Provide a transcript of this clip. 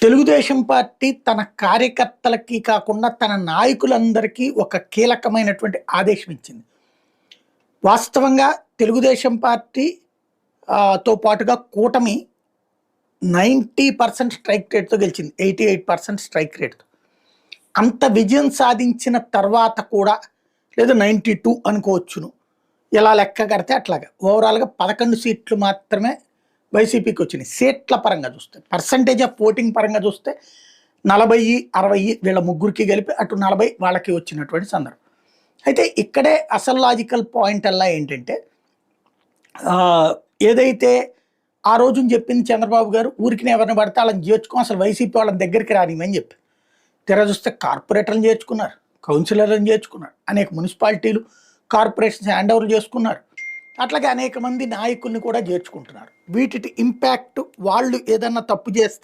Telugu Desam party తన కార్యకర్తలకి కాకుండా తన నాయకులందరికీ ఒక కీలకమైనటువంటి ఆదేశం ఇచ్చింది. వాస్తవంగా తెలుగుదేశం పార్టీ తో పాటుగా కూటమి 90% స్ట్రైక్ రేట్‌తో గెలిచింది. 88% స్ట్రైక్ రేట్‌తో. అంత విజయం సాధించిన తర్వాత కూడా లేదా 92 అనుకోవచ్చును. ఎలా లెక్క కడితే అట్లాగా. ఓవరాల్‌గా 11 సీట్లు మాత్రమే వైసీపీకి వచ్చినాయి. సీట్ల పరంగా చూస్తే. పర్సెంటేజ్ ఆఫ్ ఓటింగ్ పరంగా చూస్తే 40, 60 వీళ్ళ ముగ్గురికి కలిపి అటు 40 వాళ్ళకి వచ్చినటువంటి సందర్భం. అయితే ఇక్కడే అసలు లాజికల్ పాయింట్ అల్లా ఏంటంటే ఏదైతే ఆ రోజున చెప్పింది చంద్రబాబు గారు ఊరికినే ఎవరిని పడితే వాళ్ళని చేర్చుకోం, అసలు వైసీపీ వాళ్ళని దగ్గరికి రానిమని చెప్పి. తెర చూస్తే కార్పొరేటర్లను చేర్చుకున్నారు, కౌన్సిలర్లను చేర్చుకున్నారు, అనేక మున్సిపాలిటీలు కార్పొరేషన్స్ హ్యాండ్ ఓవర్ చేసుకున్నారు. అట్లాగే అనేక మంది నాయకుల్ని కూడా చేర్చుకుంటున్నారు. వీటి ఇంపాక్ట్ వాళ్ళు ఏదన్నా తప్పు చేస్తే